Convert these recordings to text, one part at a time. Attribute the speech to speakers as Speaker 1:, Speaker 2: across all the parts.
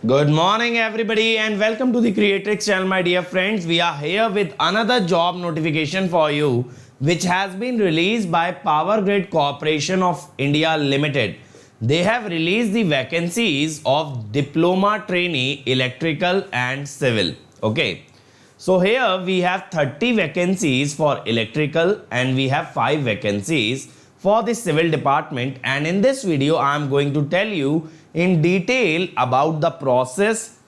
Speaker 1: Good morning, everybody, and welcome to the Creatrix channel, my dear friends. We are here with another job notification for you, which has been released by Power Grid Corporation of India Limited. They have released the vacancies of diploma trainee electrical and civil. Okay, so here we have 30 vacancies for electrical and we have 5 vacancies for the civil department, and in this video I am going to tell you in detail about the process,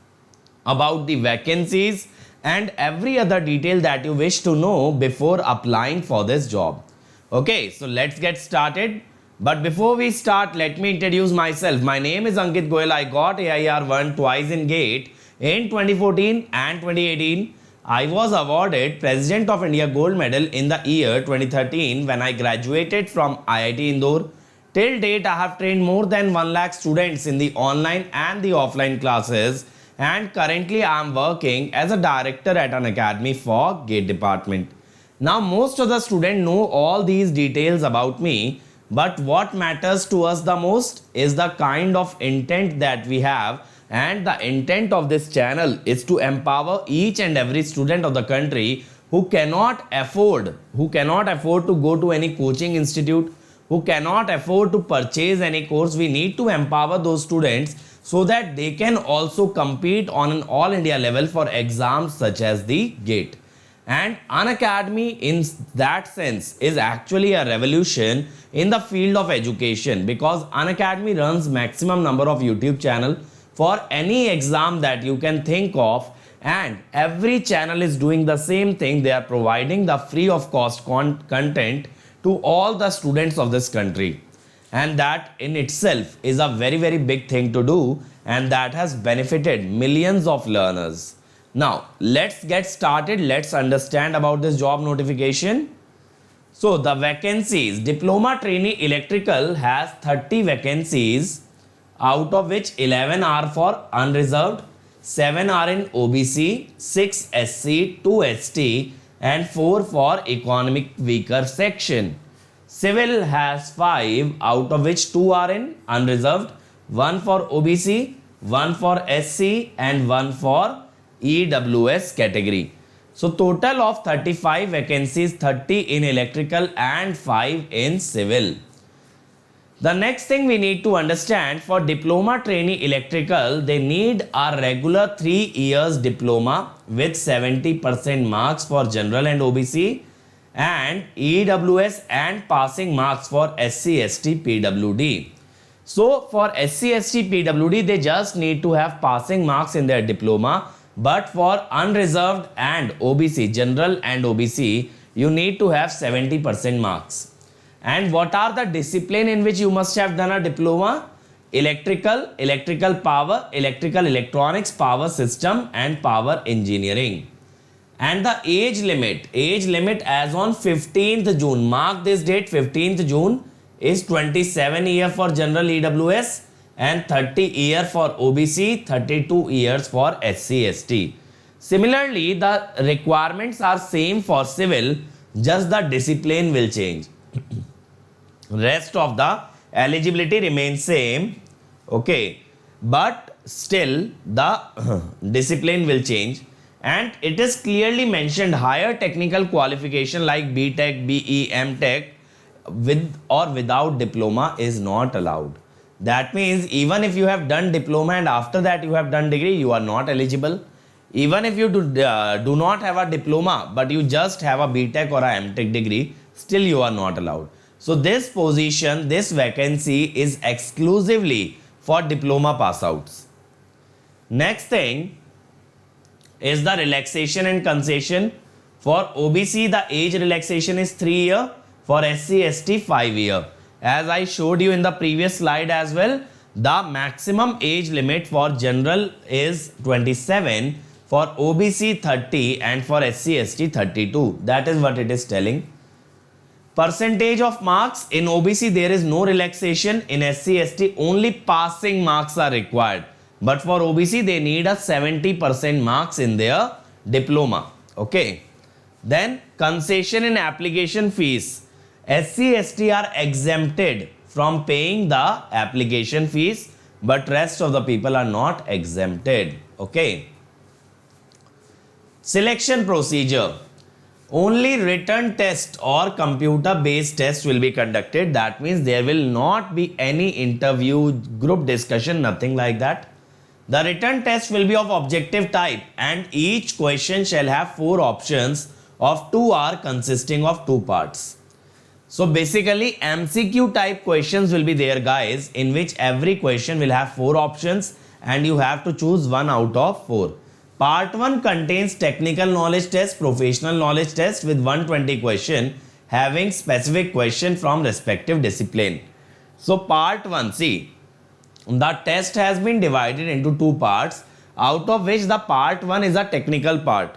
Speaker 1: about the vacancies and every other detail that you wish to know before applying for this job. Okay, so let's get started. But before we start, let me introduce myself. My name is Ankit Goyal. I got AIR 1 twice in GATE in 2014 and 2018. I was awarded President of India Gold Medal in the year 2013 when I graduated from IIT Indore. Till date, I have trained more than 1 lakh students in the online and the offline classes, and currently I am working as a director at an academy for GATE department. Now, most of the students know all these details about me, but what matters to us the most is the kind of intent that we have, and the intent of this channel is to empower each and every student of the country who cannot afford to go to any coaching institute, who cannot afford to purchase any course. We need to empower those students so that they can also compete on an all India level for exams such as the GATE. And Unacademy in that sense is actually a revolution in the field of education, because Unacademy runs maximum number of YouTube channel for any exam that you can think of, and every channel is doing the same thing. They are providing the free of cost content to all the students of this country, and that in itself is a very big thing to do, and that has benefited millions of learners. Now let's get started. Let's understand about this job notification. So the vacancies: diploma trainee electrical has 30 vacancies, out of which 11 are for unreserved, 7 are in OBC, 6 SC, 2 ST and 4 for economic weaker section. Civil has 5, out of which 2 are in unreserved, 1 for OBC, 1 for SC and 1 for EWS category. So total of 35 vacancies, 30 in electrical and 5 in civil. The next thing we need to understand: for diploma trainee electrical, they need a regular 3 years diploma with 70% marks for general and OBC, and EWS and passing marks for SC, ST, PWD. So for SC, ST, PWD, they just need to have passing marks in their diploma, but for unreserved and OBC, general and OBC, you need to have 70% marks. And what are the discipline in which you must have done a diploma? Electrical, electrical power, electrical electronics, power system and power engineering. And the age limit as on 15th June, mark this date, 15th June, is 27 year for general EWS and 30 year for OBC, 32 years for SC, ST. Similarly, the requirements are same for civil, just the discipline will change. Rest of the eligibility remains same, okay, but still the discipline will change, and it is clearly mentioned higher technical qualification like BTech, BE, MTech with or without diploma is not allowed. That means even if you have done diploma and after that you have done degree, you are not eligible. Even if you do not have a diploma but you just have a BTech or a MTech degree, still you are not allowed. So this position, this vacancy is exclusively for diploma pass outs. Next thing is the relaxation and concession. For OBC, the age relaxation is 3 years, for SC, ST 5 years. As I showed you in the previous slide as well, the maximum age limit for general is 27, for OBC 30 and for SC, ST 32. That is what it is telling. Percentage of marks: in OBC there is no relaxation, in SC, ST only passing marks are required, but for OBC they need a 70% marks in their diploma. Okay. Then concession in application fees: SC, ST are exempted from paying the application fees but rest of the people are not exempted. Okay. Selection procedure. Only written test or computer based test will be conducted. That means there will not be any interview, group discussion, nothing like that. The written test will be of objective type and each question shall have 4 options of 2 hours consisting of 2 parts. So basically MCQ type questions will be there guys, in which every question will have 4 options and you have to choose one out of 4. Part 1 contains technical knowledge test, professional knowledge test with 120 question having specific question from respective discipline. So part 1, see, the test has been divided into 2 parts, out of which the part 1 is a technical part,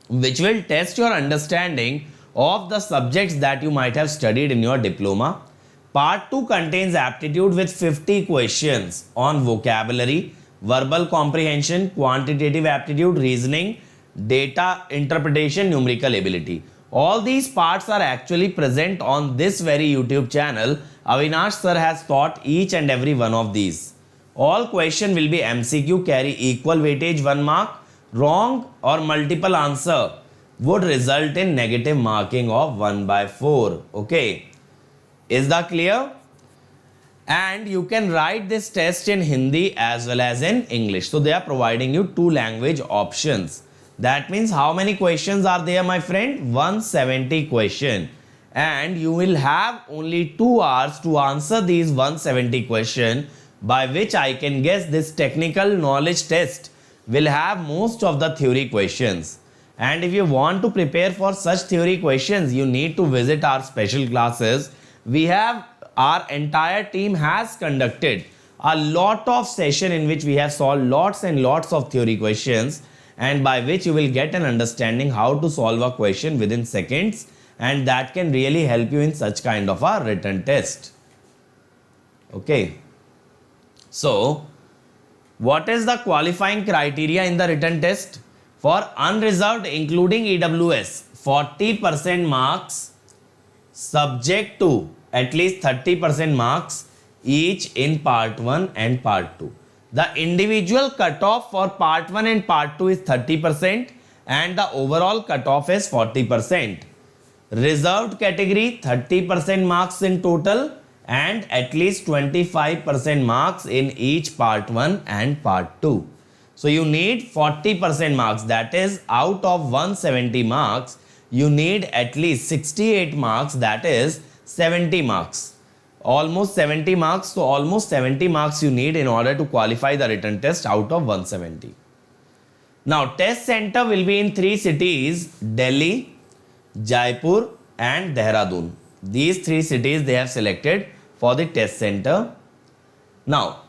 Speaker 1: which will test your understanding of the subjects that you might have studied in your diploma. Part 2 contains aptitude with 50 questions on vocabulary, verbal comprehension, quantitative aptitude, reasoning, data interpretation, numerical ability. All these parts are actually present on this very YouTube channel. Avinash sir has taught each and every one of these. All question will be MCQ, carry equal weightage 1 mark. Wrong or multiple answer would result in negative marking of 1/4. Okay. Is that clear? And you can write this test in Hindi as well as in English. So they are providing you 2 language options. That means how many questions are there, my friend? 170 question. And you will have only 2 hours to answer these 170 question, by which I can guess this technical knowledge test will have most of the theory questions. And if you want to prepare for such theory questions, you need to visit our special classes. Our entire team has conducted a lot of session in which we have solved lots and lots of theory questions, and by which you will get an understanding how to solve a question within seconds, and that can really help you in such kind of a written test. Okay. So, what is the qualifying criteria in the written test? For unreserved including EWS, 40% marks subject to at least 30% marks each in part 1 and part 2. The individual cutoff for part 1 and part 2 is 30% and the overall cutoff is 40%. Reserved category 30% marks in total and at least 25% marks in each part 1 and part 2. So you need 40% marks, that is out of 170 marks you need at least 68 marks, that is 70 marks. Almost 70 marks, so almost 70 marks you need in order to qualify the written test out of 170. Now test center will be in 3 cities, Delhi, Jaipur and Dehradun. These 3 cities they have selected for the test center. Now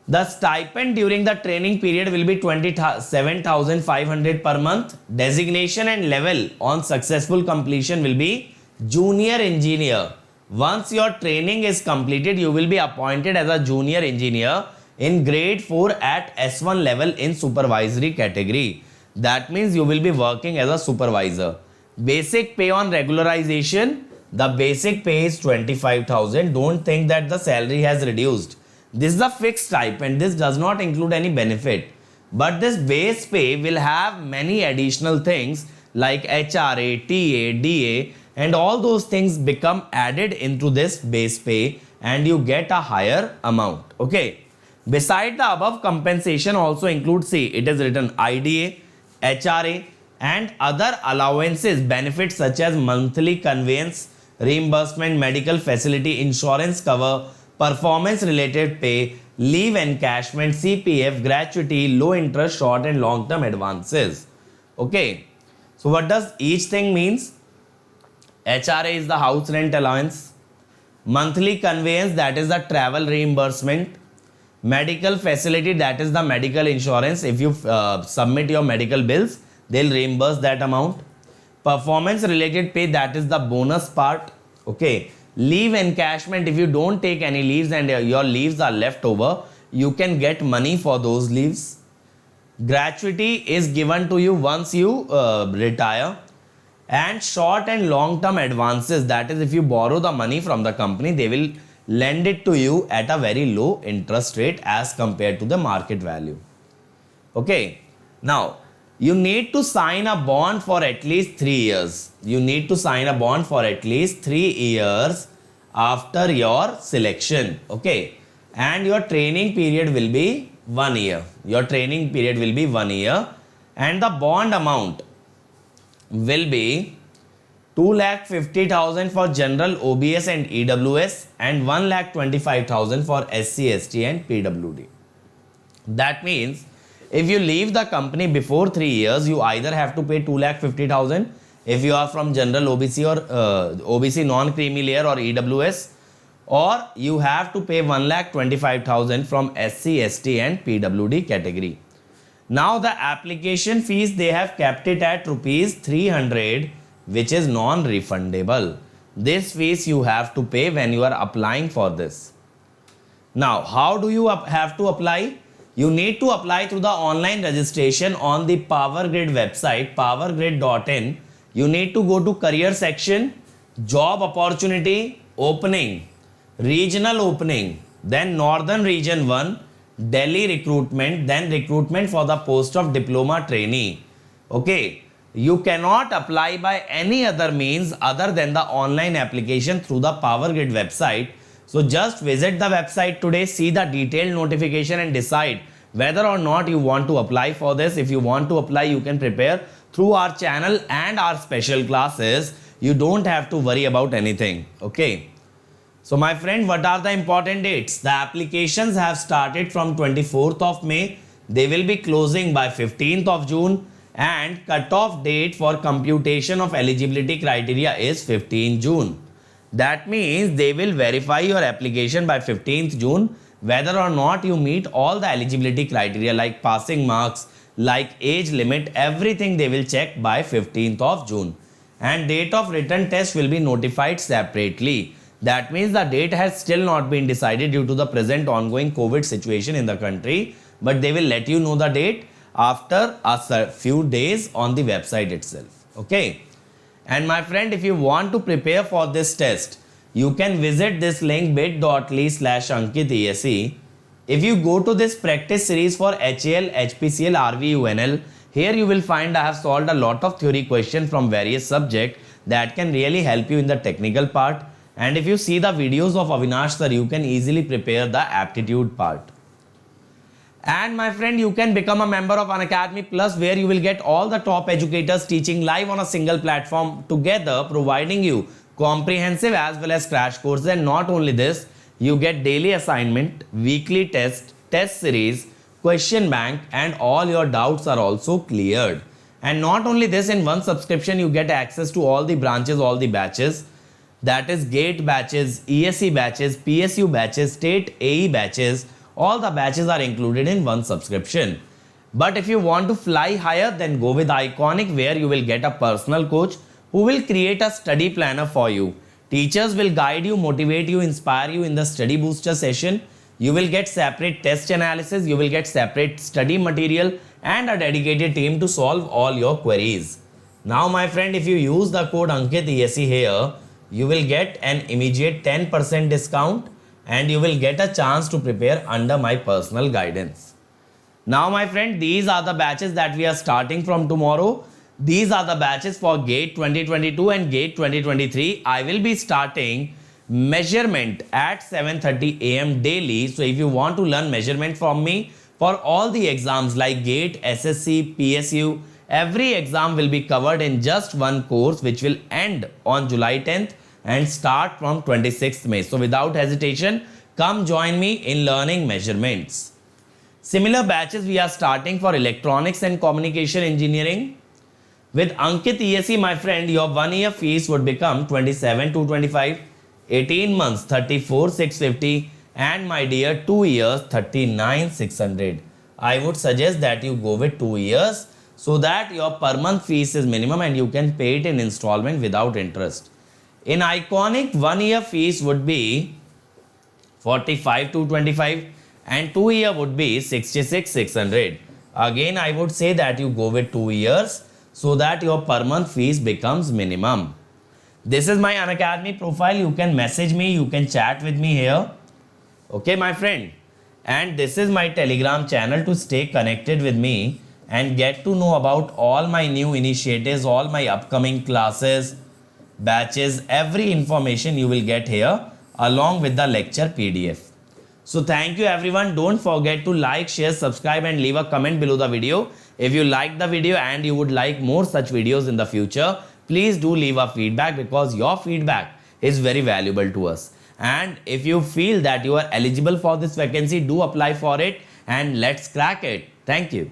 Speaker 1: the stipend during the training period will be 27,500 per month. Designation and level on successful completion will be junior engineer. Once your training is completed, you will be appointed as a junior engineer in grade 4 at S1 level in supervisory category. That means you will be working as a supervisor. Basic pay on regularization, the basic pay is 25,000. Don't think that the salary has reduced. This is a fixed stipend. This does not include any benefit. But this base pay will have many additional things like HRA, TA, DA, and all those things become added into this base pay and you get a higher amount. Okay. Beside the above, compensation also includes, see, it is written IDA, HRA and other allowances, benefits such as monthly conveyance, reimbursement, medical facility, insurance cover, performance related pay, leave encashment, CPF, gratuity, low interest, short and long term advances. Okay. So what does each thing means? HRA is the house rent allowance. Monthly conveyance, that is the travel reimbursement. Medical facility, that is the medical insurance. If you submit your medical bills, they'll reimburse that amount. Performance related pay, that is the bonus part. Okay. Leave encashment, if you don't take any leaves and your leaves are left over, you can get money for those leaves. Gratuity is given to you once you retire. And short and long term advances, that is if you borrow the money from the company, they will lend it to you at a very low interest rate as compared to the market value. Okay, now you need to sign a bond for at least 3 years. You need to sign a bond for at least 3 years after your selection. Okay, and your training period will be 1 year. Your training period will be 1 year, and the bond amount will be 2,50,000 for general OBS and EWS and 1,25,000 for SC, ST and PWD. That means if you leave the company before 3 years, you either have to pay 2,50,000 if you are from general OBC or OBC non-creamy layer or EWS, or you have to pay 1,25,000 from SC, ST and PWD category. Now the application fees, they have kept it at rupees 300, which is non-refundable. This fees you have to pay when you are applying for this. Now, how do you have to apply? You need to apply through the online registration on the PowerGrid website, powergrid.in. You need to go to career section, job opportunity, opening, regional opening, then Northern Region 1, Delhi recruitment, then recruitment for the post of diploma trainee. Okay, you cannot apply by any other means other than the online application through the PowerGrid website. So just visit the website today, see the detailed notification and decide whether or not you want to apply for this. If you want to apply, you can prepare through our channel and our special classes. You don't have to worry about anything. Okay. So my friend, what are the important dates? The applications have started from 24th of May. They will be closing by 15th of June, and cutoff date for computation of eligibility criteria is 15 June. That means they will verify your application by 15th June whether or not you meet all the eligibility criteria like passing marks, like age limit, everything they will check by 15th of June. And date of written test will be notified separately. That means the date has still not been decided due to the present ongoing COVID situation in the country, but they will let you know the date after a few days on the website itself. Okay. And my friend, if you want to prepare for this test, you can visit this link bit.ly/AnkitESE. If you go to this practice series for HAL, HPCL, RVUNL, here you will find I have solved a lot of theory questions from various subjects that can really help you in the technical part. And if you see the videos of Avinash sir, you can easily prepare the aptitude part. And my friend, you can become a member of Unacademy Plus, where you will get all the top educators teaching live on a single platform together, providing you comprehensive as well as crash courses. And not only this, you get daily assignment, weekly test, test series, question bank, and all your doubts are also cleared. And not only this, in one subscription you get access to all the branches, all the batches, that is GATE batches, ESE batches, PSU batches, state AE batches. All the batches are included in one subscription. But if you want to fly higher, then go with Iconic, where you will get a personal coach who will create a study planner for you. Teachers will guide you, motivate you, inspire you in the study booster session. You will get separate test analysis, you will get separate study material and a dedicated team to solve all your queries. Now my friend, if you use the code AnkitESE here, you will get an immediate 10% discount and you will get a chance to prepare under my personal guidance. Now my friend, these are the batches that we are starting from tomorrow. These are the batches for GATE 2022 and GATE 2023. I will be starting measurement at 7:30 AM daily. So if you want to learn measurement from me for all the exams like GATE, SSC, PSU, every exam will be covered in just one course, which will end on July 10th and start from 26th May. So without hesitation, come join me in learning measurements. Similar batches we are starting for electronics and communication engineering. With AnkitESE, my friend, your 1 year fees would become 27,225, 18 months 34,650, and my dear 2 years 39,600. I would suggest that you go with 2 years so that your per month fees is minimum and you can pay it in installment without interest. In Iconic, 1 year fees would be 45,225 and 2 year would be 66,600. Again, I would say that you go with 2 years so that your per month fees becomes minimum. This is my Unacademy profile. You can message me, you can chat with me here. Okay, my friend. And this is my Telegram channel to stay connected with me and get to know about all my new initiatives, all my upcoming classes, batches, every information you will get here along with the lecture PDF. So thank you everyone. Don't forget to like, share, subscribe and leave a comment below the video. If you like the video and you would like more such videos in the future, please do leave a feedback because your feedback is very valuable to us. And if you feel that you are eligible for this vacancy, do apply for it and let's crack it. Thank you.